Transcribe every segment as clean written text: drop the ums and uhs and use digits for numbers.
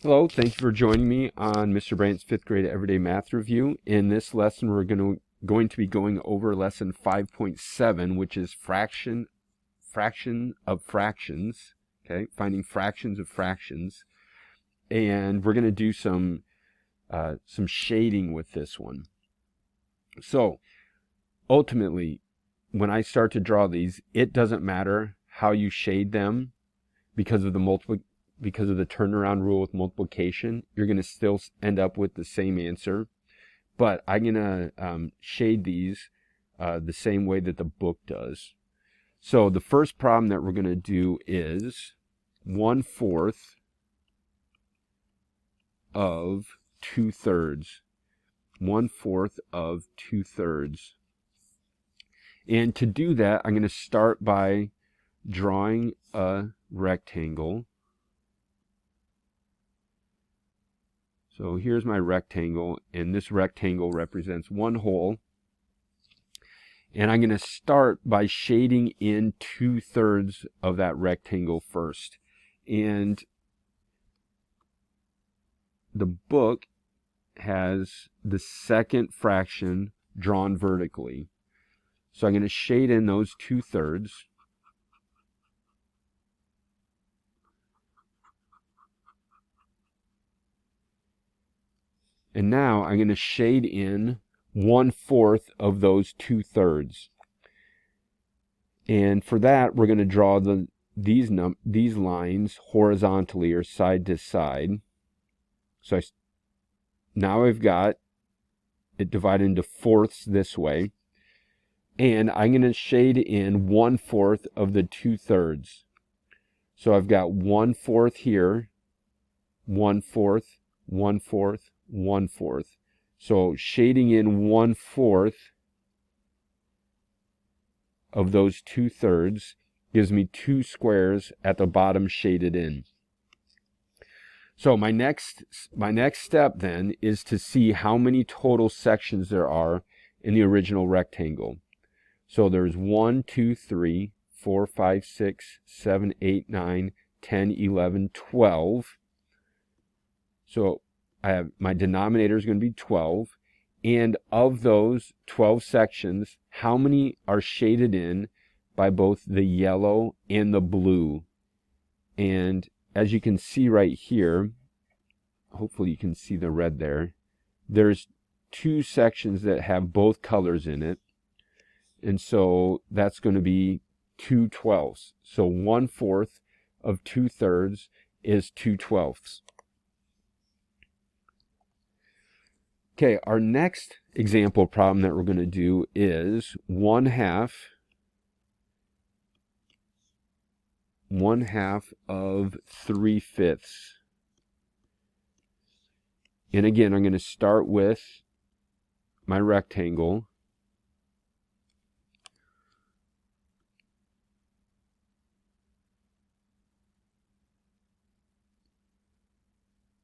Hello, thank you for joining me on Mr. Brandt's 5th grade everyday math review. In this lesson, we're going to be going over lesson 5.7, which is fraction of fractions, okay? Finding fractions of fractions. And we're going to do some shading with this one. So, ultimately, when I start to draw these, it doesn't matter how you shade them because of the turnaround rule with multiplication. You're going to still end up with the same answer, but I'm going to shade these the same way that the book does. So the first problem that we're going to do is 1/4 of 2/3. 1/4 of 2/3. And to do that, I'm going to start by drawing a rectangle. So here's my rectangle, and this rectangle represents one hole. And I'm going to start by shading in 2/3 of that rectangle first. And the book has the second fraction drawn vertically. So I'm going to shade in those 2/3. And now I'm going to shade in 1/4 of those 2/3. And for that, we're going to draw these lines horizontally or side to side. So now I've got it divided into fourths this way. And I'm going to shade in 1/4 of the 2/3. So I've got 1/4 here, 1/4, 1/4, 1/4. So shading in 1/4 of those 2/3 gives me 2 squares at the bottom shaded in. So my next step then is to see how many total sections there are in the original rectangle. So there's 1, 2, 3, 4, 5, 6, 7, 8, 9, 10, 11, 12. So I have my denominator is going to be 12. And of those 12 sections, how many are shaded in by both the yellow and the blue? And as you can see right here, hopefully you can see the red there, there's 2 sections that have both colors in it. And so that's going to be 2/12. So 1/4 of 2/3 is 2/12. Okay, our next example problem that we're going to do is 1/2 of 3/5. And again, I'm going to start with my rectangle.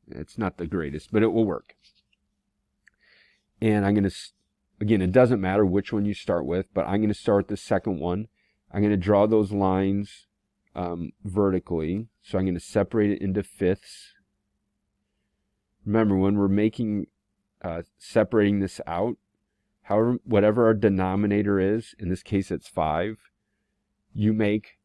It's not the greatest, but it will work. And I'm going to, again, it doesn't matter which one you start with, but I'm going to start with the second one. I'm going to draw those lines vertically. So I'm going to separate it into fifths. Remember, when we're making, separating this out, whatever our denominator is, in this case it's 5, you make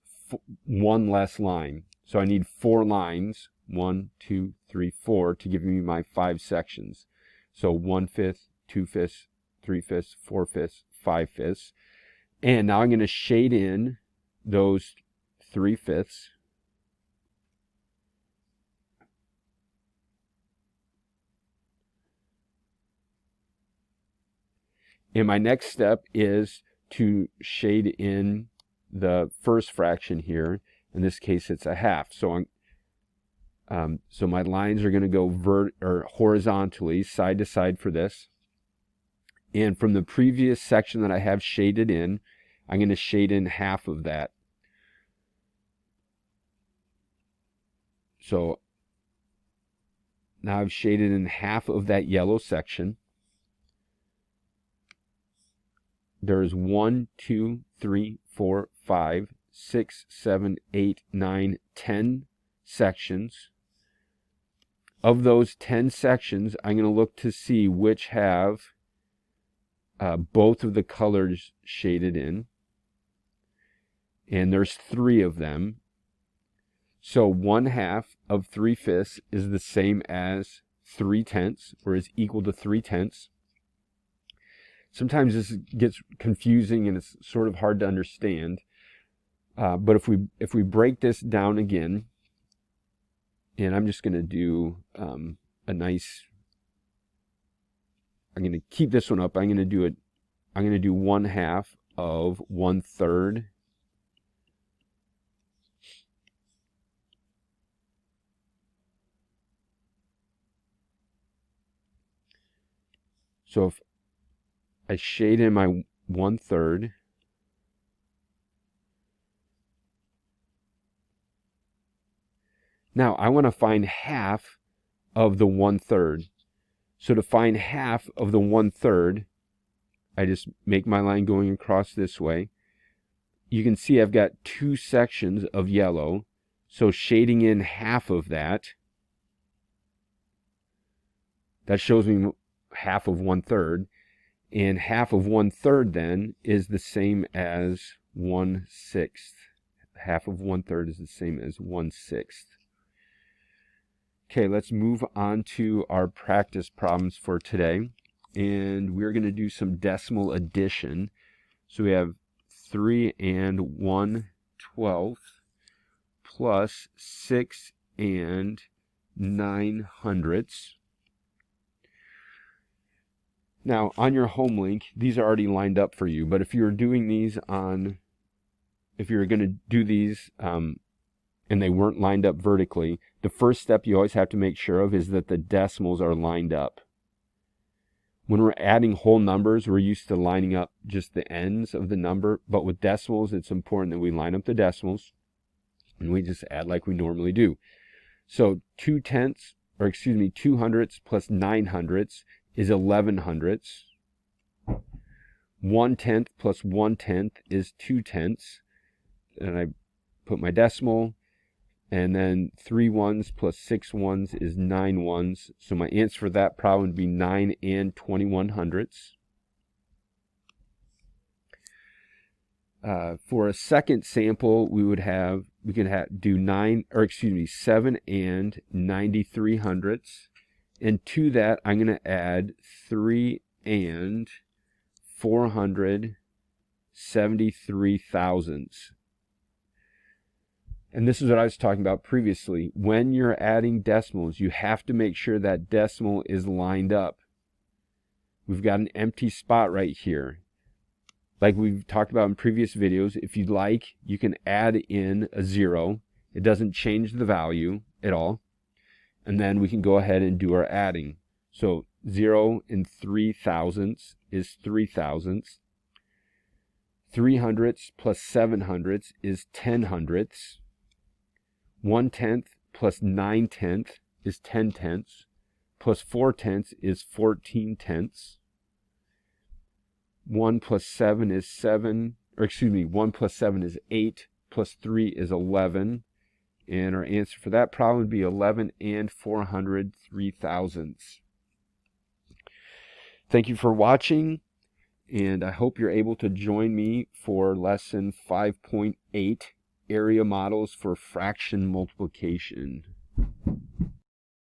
one less line. So I need 4 lines, 1, 2, 3, 4, to give me my 5 sections. So 1/5, 2/5, 3/5, 4/5, 5/5. And now I'm going to shade in those 3/5. And my next step is to shade in the first fraction here. In this case, it's 1/2. So so my lines are going to go horizontally, side to side for this. And from the previous section that I have shaded in, I'm going to shade in 1/2 of that. So now I've shaded in 1/2 of that yellow section. There's 1, 2, 3, 4, 5, 6, 7, 8, 9, 10 sections. of those 10 sections, I'm going to look to see which have both of the colors shaded in. And there's 3 of them. So 1/2 of 3/5 is the same as 3/10, or is equal to 3/10. Sometimes this gets confusing and it's sort of hard to understand. But if we break this down again, and I'm just going to do a nice, I'm going to keep this one up. I'm going to do 1/2 of 1/3. So if I shade in my 1/3, now I want to find half of the 1/3. So to find half of the 1/3, I just make my line going across this way. You can see I've got 2 sections of yellow. So shading in half of that, that shows me half of 1/3. And half of 1/3 then is the same as 1/6. Half of 1/3 is the same as 1/6. Okay, let's move on to our practice problems for today. And we're going to do some decimal addition. So we have 3 1/12 plus 6 9/100. Now, on your home link, these are already lined up for you. But if you're doing these if you're going to do these and they weren't lined up vertically, the first step you always have to make sure of is that the decimals are lined up. When we're adding whole numbers, we're used to lining up just the ends of the number. But with decimals, it's important that we line up the decimals. And we just add like we normally do. So 2/10, or excuse me, 200ths plus 900ths is 1100ths. 1/10 plus 1/10 is 2/10. And I put my decimal. And then 3 1s plus 6 1s is 9 1s. So my answer for that problem would be 9 21/100ths. For a second sample, we can do 7 93/100ths. And to that, I'm going to add 3 473/1000ths. And this is what I was talking about previously. When you're adding decimals, you have to make sure that decimal is lined up. We've got an empty spot right here. Like we've talked about in previous videos, if you'd like, you can add in a 0. It doesn't change the value at all. And then we can go ahead and do our adding. So 0 3/1000ths is 3/1000ths. 300ths plus 700ths is 10/100ths. 1/10 plus 9/10 is 10/10. Plus 4/10 is 14/10. 1 plus 7 is 7, or excuse me, 1 plus 7 is 8, plus 3 is 11. And our answer for that problem would be 11 403/1000ths. Thank you for watching, and I hope you're able to join me for lesson 5.8, area models for fraction multiplication.